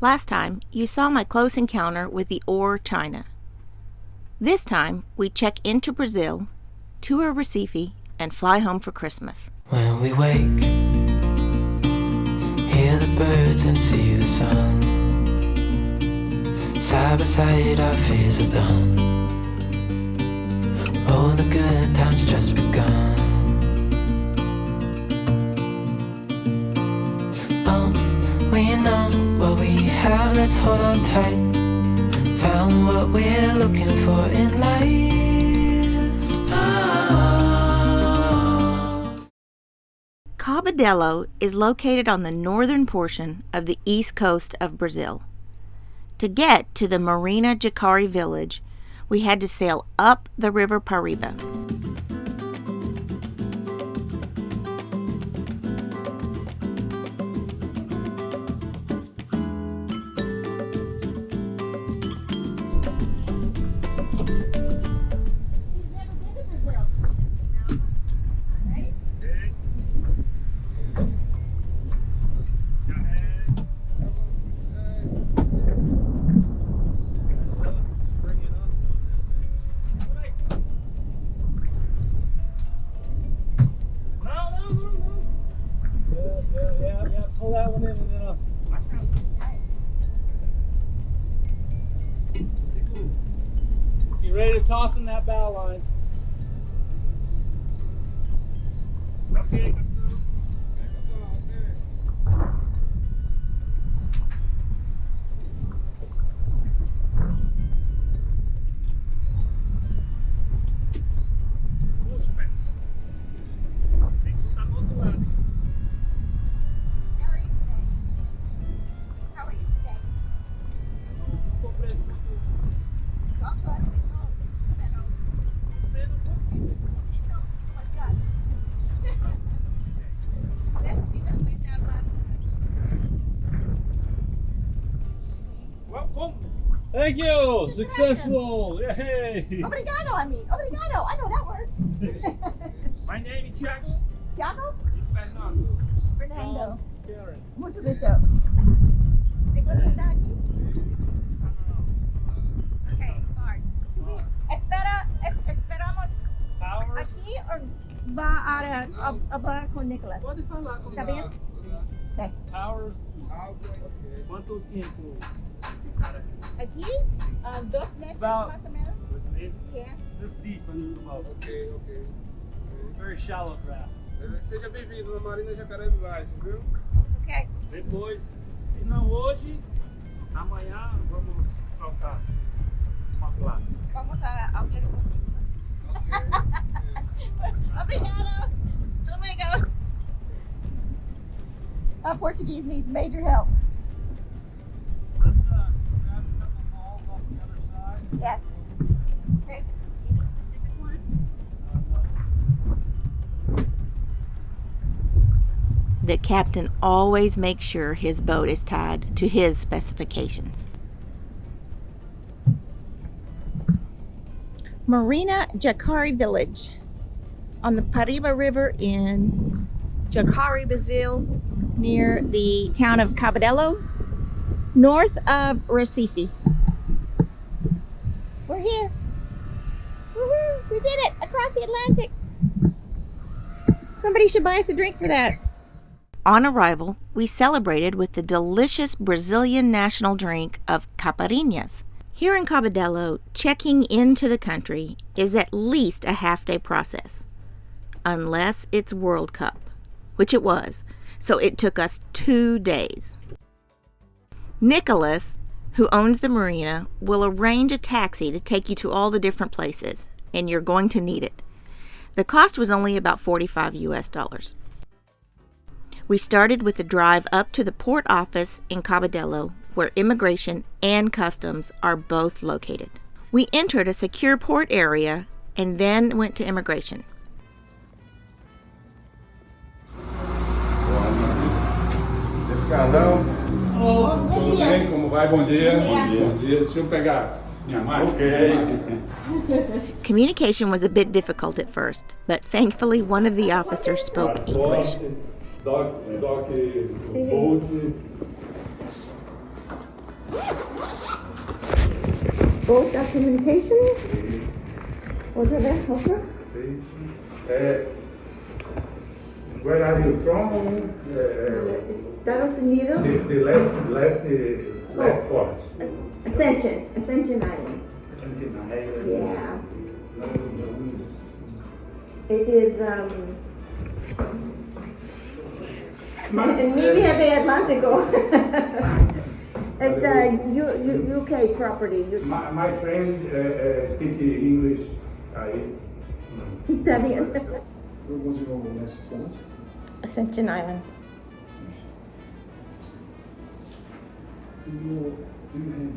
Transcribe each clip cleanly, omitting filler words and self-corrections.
Last time, you saw my close encounter with the ore china. This time, we check into Brazil, tour Recife, and fly home for Christmas. When we wake, hear the birds and see the sun. Side by side our fears are done. Oh, the good times just begun. Oh, we know what we have, let's hold on tight. Found what we're looking for in life. Oh. Cabedelo is located on the northern portion of the east coast of Brazil. To get to the Marina Jacare Village, we had to sail up the river Paraíba. Pull that one in and then you ready to toss in that bow line? Okay. Thank you! Successful! Yay! Obrigado, amigo. Obrigado. I know that word. My name is Thiago. Thiago? Fernando. Fernando. Karen. Mucho gusto. ¿Me puedes sentar aquí? Okay, hard. Esperamos Power. aquí o va a hablar con Nicholas? Pode falar com Tá bem? Okay. Power. Quanto tempo ficar aqui? Aqui, 2 meses About- mais ou menos. 2 meses? Yeah. Just deep and low. Ok. Very shallow draft. Seja bem-vindo na Marina Jacare Village, viu? Okay. Depois, se não hoje, amanhã vamos trocar uma classe. Vamos a hablar con Nicholas. Obrigado. Oh my God. Portuguese needs major help. Let's grab a couple balls off the other side. Yes. Okay. Any specific one? The captain always makes sure his boat is tied to his specifications. Marina Jacare Village on the Paraíba River in Jacare, Brazil, near the town of Cabedelo, north of Recife. We're here. Woohoo! We did it! Across the Atlantic! Somebody should buy us a drink for that. On arrival, we celebrated with the delicious Brazilian national drink of caipirinhas. Here in Cabedelo, checking into the country is at least a half-day process. Unless it's World Cup, which it was, so it took us 2 days. Nicholas, who owns the marina, will arrange a taxi to take you to all the different places, and you're going to need it. The cost was only about $45 US. We started with the drive up to the port office in Cabedelo, where immigration and customs are both located. We entered a secure port area and then went to immigration. Carlão. Tudo bem? Como vai? Bom dia. Bom dia. Deixa eu pegar minha máquina. Communication was a bit difficult at first, but thankfully one of the officers spoke English. Both documentation? Otra vez, otra? Where are you from? Estados Unidos. The last port. Ascension Island. Yeah. It is, Media de Atlántico. It's a UK property. My friend speak English. Está bien. Where was your last port? Ascension Island. Do you have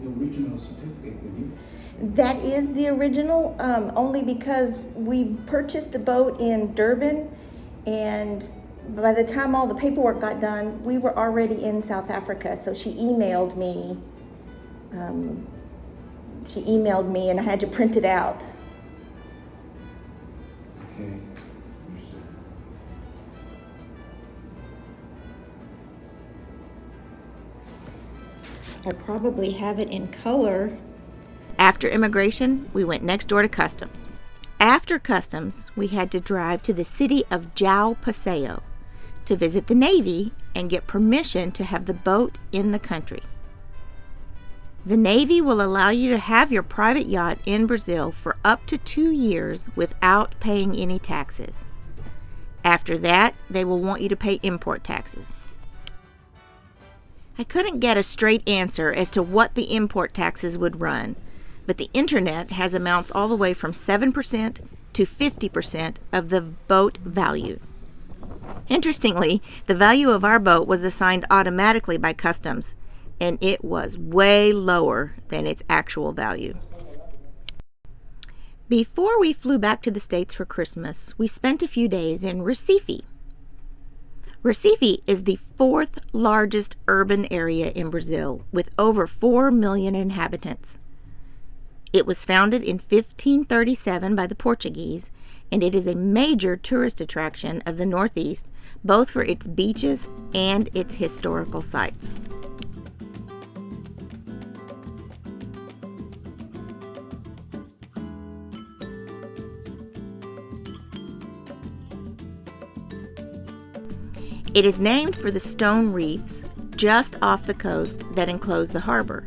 the original certificate with you? That is the original, only because we purchased the boat in Durban, and by the time all the paperwork got done, we were already in South Africa. So she emailed me. And I had to print it out. Okay, understood. I probably have it in color. After immigration, we went next door to customs. After customs, we had to drive to the city of João Passeio to visit the Navy and get permission to have the boat in the country. The Navy will allow you to have your private yacht in Brazil for up to 2 years without paying any taxes. After that, they will want you to pay import taxes. I couldn't get a straight answer as to what the import taxes would run, but the internet has amounts all the way from 7% to 50% of the boat value. Interestingly, the value of our boat was assigned automatically by customs, and it was way lower than its actual value. Before we flew back to the States for Christmas, we spent a few days in Recife. Recife is the 4th largest urban area in Brazil, with over 4 million inhabitants. It was founded in 1537 by the Portuguese, and it is a major tourist attraction of the Northeast, both for its beaches and its historical sites. It is named for the stone reefs just off the coast that enclose the harbor.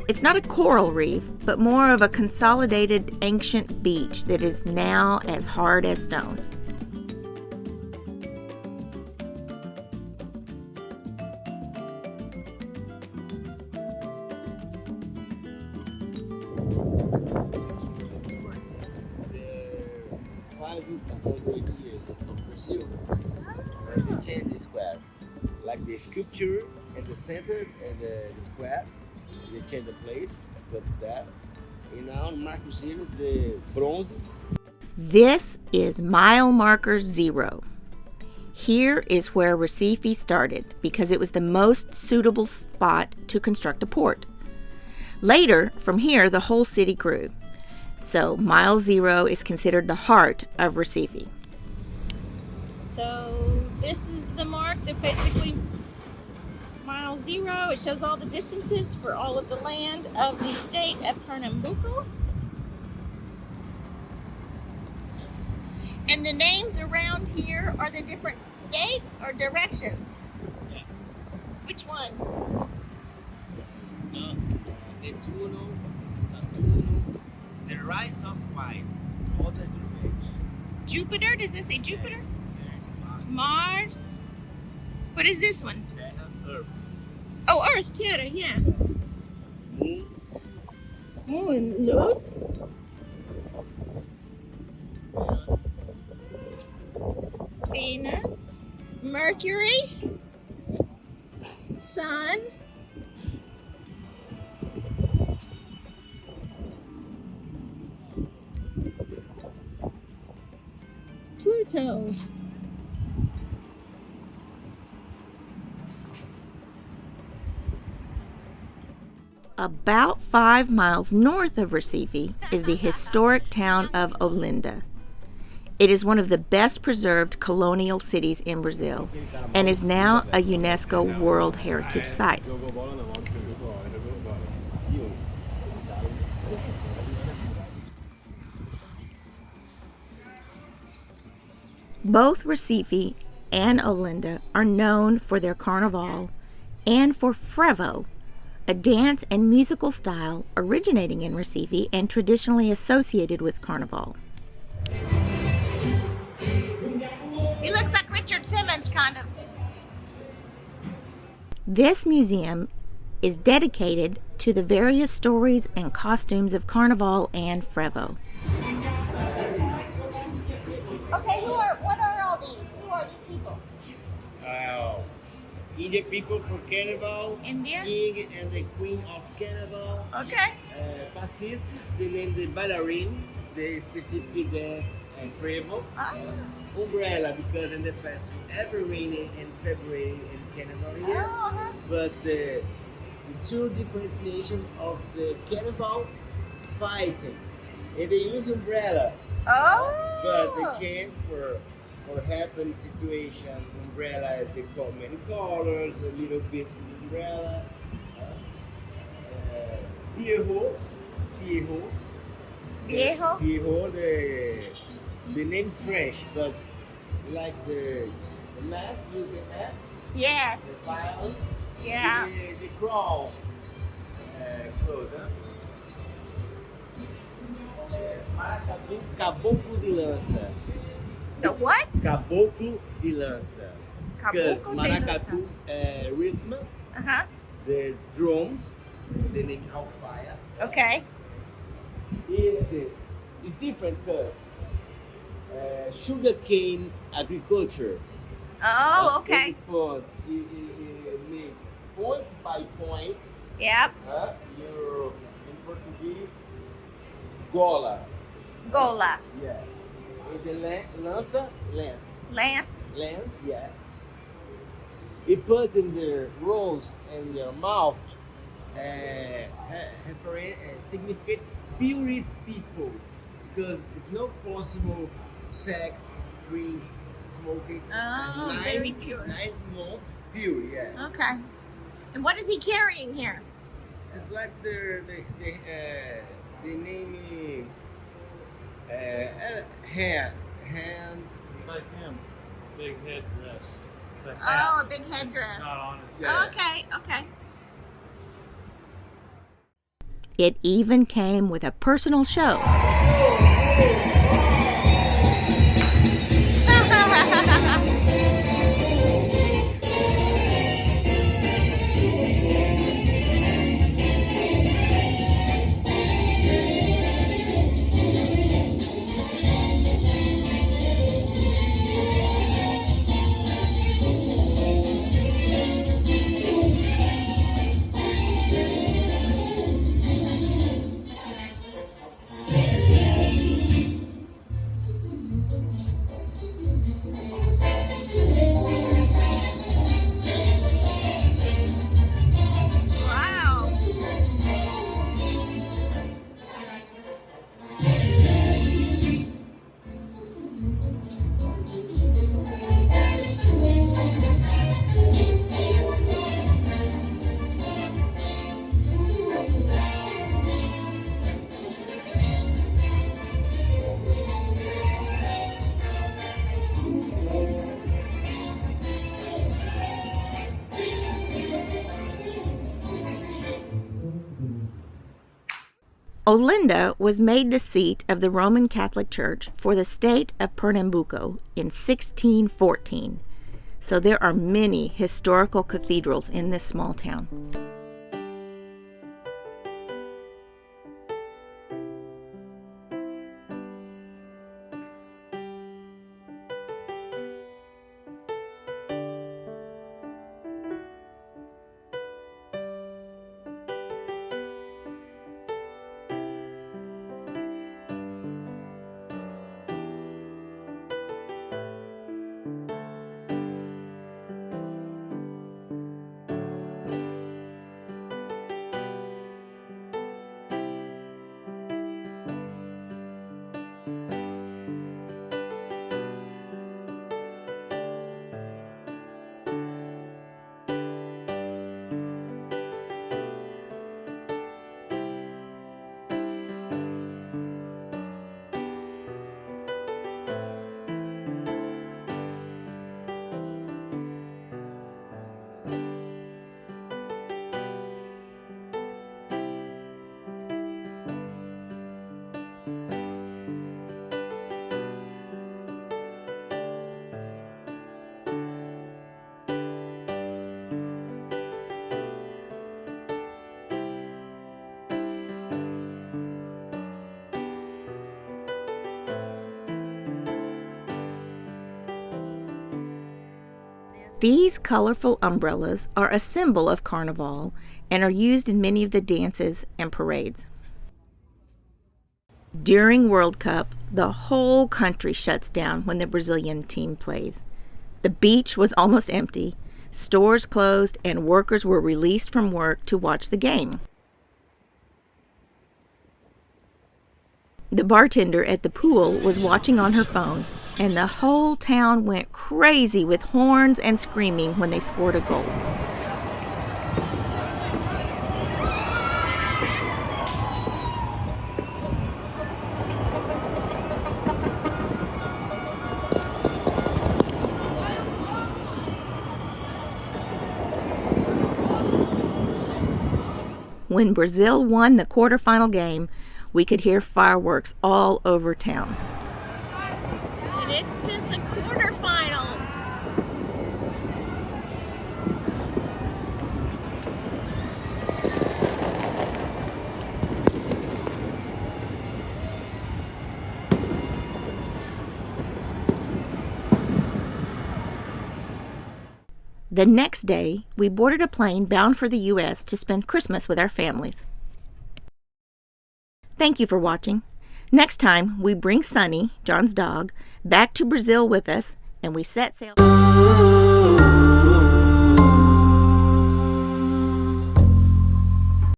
It's not a coral reef, but more of a consolidated ancient beach that is now as hard as stone. The 500 years of Brazil, they changed the square. Like the sculpture in the center and the square, they changed the place, put that. And now Marco Zero is the bronze. This is mile marker 0. Here is where Recife started because it was the most suitable spot to construct a port. Later, from here, the whole city grew. So mile 0 is considered the heart of Recife. So this is the mark that basically mile 0. It shows all the distances for all of the land of the state of Pernambuco. And the names around here are the different states or directions. Which one? No, Netuno, Saturno, the rise of light, all the directions. Jupiter? Does this say Jupiter? Mars? What is this one? Earth. Oh, Earth, Terra, yeah. Moon, Moon, Luz. Venus, Mercury, Sun, Pluto. About 5 miles north of Recife is the historic town of Olinda. It is one of the best preserved colonial cities in Brazil and is now a UNESCO World Heritage Site. Both Recife and Olinda are known for their carnival and for Frevo, a dance and musical style originating in Recife and traditionally associated with carnival. He looks like Richard Simmons, kind of. This museum is dedicated to the various stories and costumes of carnival and Frevo. Okay, what are all these? Who are these people? Indian people for carnival. India? King and the queen of carnival. Okay. Bassist, they named the ballerine. They specifically dance Frevo. Umbrella, because in the past every rainy in February in Carnival here. But the two different nations of the Carnival fighting, and they use umbrella. But they change for happen situation. Umbrella is the common colors, a little bit umbrella. Pierrot, the name French, but like the mask, use the mask, Yes. the violin, Yeah. the crown, close, huh? Maracatu, caboclo de lança. The what? Caboclo de lança. Because Caboclo de maracatu rhythm, the drums, the name Alfaya. Okay. It's different because sugarcane agriculture. Oh, okay. It made point by point. Yep. You're in Portuguese, gola. Gola. Yeah. In the lança, Lance. lance, yeah. You put in the rose in your mouth, significant pure people, because it's not possible sex, drink, smoking. Oh, very pure. 9 months pure, yeah. Okay. And what is he carrying here? It's like the name hand. It's like him. Big headdress. It's a hat. Oh, a big headdress. Not honest. Yeah. Okay. It even came with a personal show. Wow. Olinda was made the seat of the Roman Catholic Church for the state of Pernambuco in 1614. So there are many historical cathedrals in this small town. These colorful umbrellas are a symbol of Carnival and are used in many of the dances and parades. During World Cup, the whole country shuts down when the Brazilian team plays. The beach was almost empty, stores closed, and workers were released from work to watch the game. The bartender at the pool was watching on her phone, and the whole town went crazy with horns and screaming when they scored a goal. When Brazil won the quarterfinal game, we could hear fireworks all over town. And it's just the quarterfinals. The next day, we boarded a plane bound for the U.S. to spend Christmas with our families. Thank you for watching. Next time, we bring Sunny, John's dog, back to Brazil with us, and we set sail.